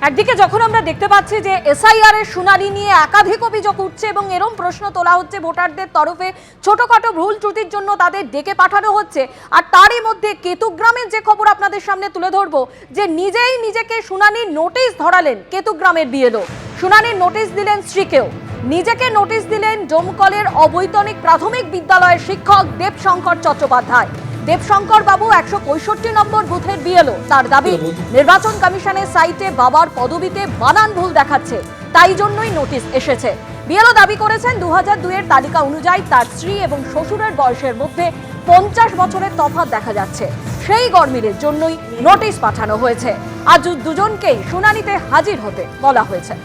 একদিকে যখন আমরা দেখতে পাচ্ছি যে এসআইআর এর শুনানি নিয়ে একাধিক অভিযোগ উঠছে এবং এরকম প্রশ্ন তোলা হচ্ছে ভোটারদের তরফে, ছোটখাটো ভুল ত্রুটির জন্য তাদের ডেকে পাঠানো হচ্ছে, আর তারই মধ্যে কেতুগ্রামের যে খবর আপনাদের সামনে তুলে ধরবো যে নিজেই নিজেকে শুনানির নোটিশ ধরালেন কেতুগ্রামের বিএলও, শুনানির নোটিশ দিলেন স্ত্রীকেও, নিজেকে নোটিশ দিলেন ডোমকলের অবৈতনিক প্রাথমিক বিদ্যালয়ের শিক্ষক দেবশঙ্কর চট্টোপাধ্যায়। দেবশঙ্কর বাবু 165 নম্বর বুথের বিএলও। তার দাবি, নির্বাচন কমিশনের সাইটে বাবার পদবিতে বানান ভুল দেখাচ্ছে, তাই জন্যই নোটিশ এসেছে। বিএলও দাবি করেছেন 2002 এর তালিকা অনুযায়ী তার স্ত্রী এবং শ্বশুরের বয়সের মধ্যে 50 বছরের তফাৎ দেখা যাচ্ছে, সেই গরমিলের জন্যই নোটিশ পাঠানো হয়েছে। আজ দুজনকেই শুনানিতে হাজির হতে বলা হয়েছে।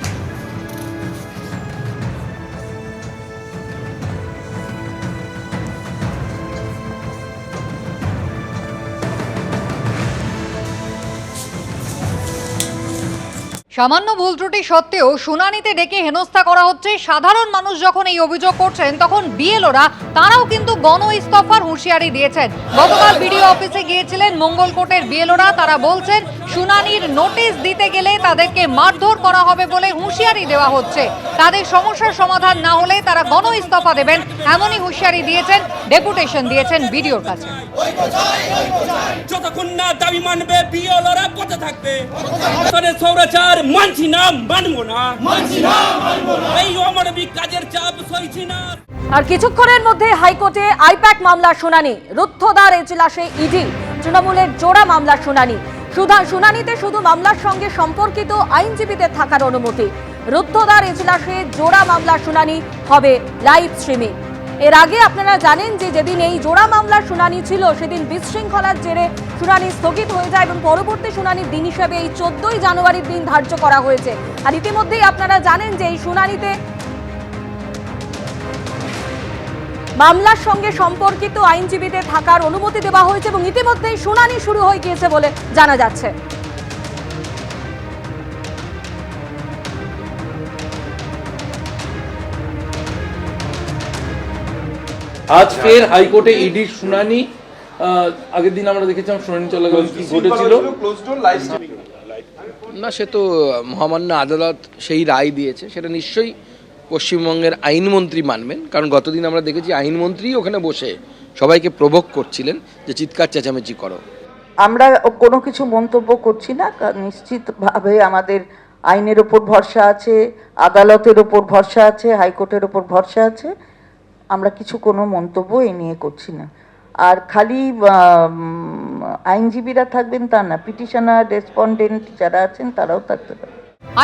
সামান্য ভুল ত্রুটি সত্ত্বেও শুনানিতে ডেকে হেনস্থা করা হচ্ছে। সাধারণ মানুষ যখন এই অভিযোগ করছেন তখন বিএলওরা তারাও কিন্তু গণ ইস্তফার হুঁশিয়ারি দিয়েছেন। গতকাল বিডিও অফিসে গিয়েছিলেন মঙ্গলকোটের বিএলওরা, তারা বলছেন শুনানির নোটিশ দিতে গেলে তাদেরকে মারধর করা হবে বলে হুঁশিয়ারি দেওয়া হচ্ছে। তাদের সমস্যার সমাধান না হলে তারা গণ ইস্তফা দেবেন, এমনই হুঁশিয়ারি দিয়েছেন, ডেপুটেশন দিয়েছেন বিডিওর কাছে। যতক্ষণ না দাবি মানবে বিএলওরা পথে থাকবে। সৌরাচার মানছি না, মানবো না, এই অমানবিক কাজের চাপ সইছি না। আর কিছুক্ষণের মধ্যে হাইকোর্টে আইপ্যাক মামলার শুনানি, রুদ্ধদ্বার এজলাসে ইডি, তৃণমূলের জোড়া মামলার শুনানি। শুনানিতে শুধু মামলার সঙ্গে সম্পর্কিত আইনজীবীদের থাকার অনুমতি। রুদ্ধদ্বার এজলাসে জোড়া মামলার শুনানি হবে লাইভ স্ট্রিমিং। এর আগে আপনারা জানেন যে যেদিন এই জোড়া মামলার শুনানি ছিল সেদিন বিশৃঙ্খলার জেরে শুনানি স্থগিত হয়ে যায় এবং পরবর্তী শুনানির দিন হিসেবে এই 14ই জানুয়ারির দিন ধার্য করা হয়েছে। আর ইতিমধ্যেই আপনারা জানেন যে এই শুনানিতে মামলার সঙ্গে সম্পর্কিত আইনজীবীদের থাকার অনুমতি দেওয়া হয়েছে এবং ইতিমধ্যেই শুনানি শুরু হয়ে গিয়েছে বলে জানা যাচ্ছে। আজ ফের হাইকোর্টে ইডির শুনানি। আগের দিন আমরা দেখেছিলাম শুনানি চলাকালীন কি ঘটেছিল না, সে তো মহামান্য আদালত সেই রায় দিয়েছে, সেটা নিশ্চয়ই পশ্চিমবঙ্গের আইনমন্ত্রী মানবেন, কারণ গতদিন আমরা দেখেছি আইনমন্ত্রী ওখানে বসে সবাইকে প্রভোগ করছিলেন যে চিৎকার চেঁচামেচি করো। আমরা কোনো কিছু মন্তব্য করছি না, নিশ্চিতভাবে আমাদের আইনের ওপর ভরসা আছে, আদালতের ওপর ভরসা আছে, হাইকোর্টের ওপর ভরসা আছে। আমরা কোনো মন্তব্য এই নিয়ে করছি না। আর খালি আইনজীবীরা থাকবেন তা না, পিটিশনার, রেসপন্ডেন্ট যারা আছেন তারাও থাকতে পারে।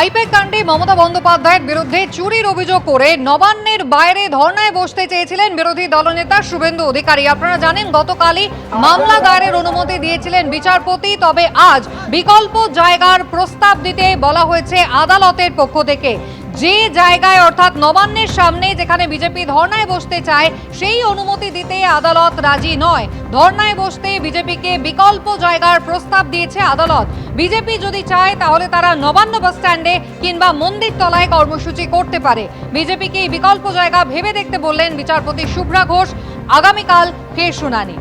আইপ্যাক কাণ্ডে মমতা বন্দ্যোপাধ্যায়ের বিরুদ্ধে চুরির অভিযোগ করে নবান্নের বাইরে ধর্নায় বসতে চেয়েছিলেন বিরোধী দলনেতা শুভেন্দু অধিকারী। আপনারা জানেন গতকালই মামলা দায়েরের অনুমতি দিয়েছিলেন বিচারপতি, তবে আজ বিকল্প জায়গার প্রস্তাব দিতে বলা হয়েছে আদালতের পক্ষ থেকে। যে জায়গায় অর্থাৎ নবান্নের সামনে যেখানে বিজেপি ধর্নায় বসতে চায় সেই অনুমতি দিতে আদালত রাজি নয়। ধর্নায় বসতে বিজেপিকে বিকল্প জায়গার প্রস্তাব দিয়েছে আদালত। বিজেপি যদি চায় তাহলে তারা নবান্ন বাস স্ট্যান্ডে কিংবা মন্দির তলায় কর্মসূচি করতে পারে। বিজেপিকে এই বিকল্প জায়গা ভেবে দেখতে বললেন বিচারপতি শুভ্রা ঘোষ। আগামীকাল ফের শুনানি।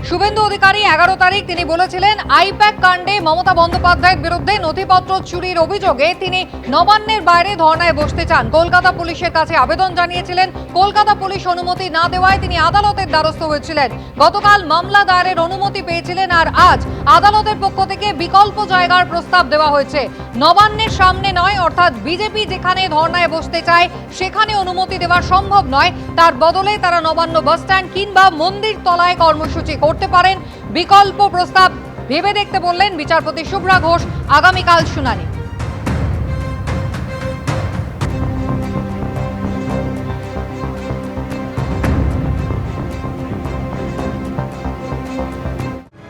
শুভেন্দু অধিকারী 11 তারিখ তিনি বলেছিলেন আইপ্যাক কাণ্ডে মমতা বন্দ্যোপাধ্যায়ের বিরুদ্ধে নথিপত্র চুরির অভিযোগে তিনি নবান্নের বাইরে ধর্নায় বসতে চান। কলকাতা পুলিশের কাছে আবেদন জানিয়েছিলেন, কলকাতা পুলিশ অনুমতি না দেওয়ায় তিনি আদালতের দ্বারস্থ হয়েছিলেন। গতকাল মামলা দায়েরের অনুমতি পেয়েছিলেন আর আজ আদালতের পক্ষ থেকে বিকল্প জায়গার প্রস্তাব দেওয়া হয়েছে। নবান্নের সামনে নয়, অর্থাৎ বিজেপি যেখানে ধর্নায় বসতে চায় সেখানে অনুমতি দেওয়া সম্ভব নয়, তার বদলে তারা নবান্ন বাস স্ট্যান্ড কিংবা মন্দির তলায় কর্মসূচি করতে পারেন। বিকল্প প্রস্তাব ভেবে দেখতে বললেন বিচারপতি শুভ্রা ঘোষ। আগামীকাল শুনানি।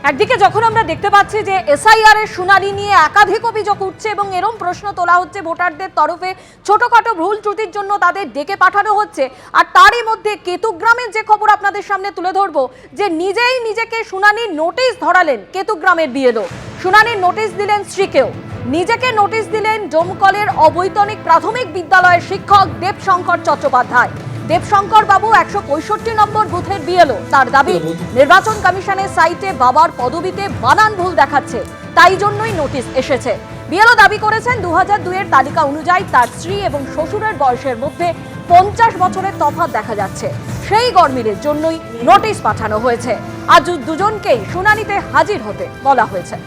একদিকে যখন আমরা দেখতে পাচ্ছি যে এসআইআর এর শুনানি নিয়ে একাধিক অভিযোগ উঠছে এবং এরকম প্রশ্ন তোলা হচ্ছে ভোটারদের তরফে, ছোটখাটো ভুল ত্রুটির জন্য তাদের ডেকে পাঠানো হচ্ছে, আর তারই মধ্যে কেতুগ্রামের যে খবর আপনাদের সামনে তুলে ধরবো যে নিজেই নিজেকে শুনানির নোটিশ ধরালেন কেতুগ্রামের বিএলও, শুনানির নোটিশ দিলেন স্ত্রীকেও, নিজেকে নোটিশ দিলেন ডোমকলের অবৈতনিক প্রাথমিক বিদ্যালয়ের শিক্ষক দেবশঙ্কর চট্টোপাধ্যায়। দেবশঙ্কর বাবু 165 নম্বর বুথের বিএলও। তার দাবি, নির্বাচন কমিশনের সাইটে বাবার পদবিতে বানান ভুল দেখাচ্ছে, তাই জন্যই নোটিশ এসেছে। বিএলও দাবি করেছেন 2002-এর তালিকা অনুযায়ী তার স্ত্রী এবং শ্বশুরের বয়সের মধ্যে 50 বছরের তফাৎ দেখা যাচ্ছে। সেই গরমিলের জন্যই নোটিশ পাঠানো হয়েছে। আজ দুজনকেই শুনানিতে হাজির হতে বলা হয়েছে।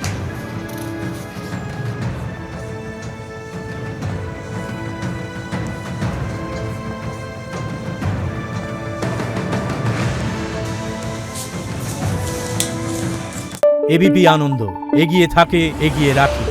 এবিপি আনন্দ, এগিয়ে থাকে, এগিয়ে রাখে।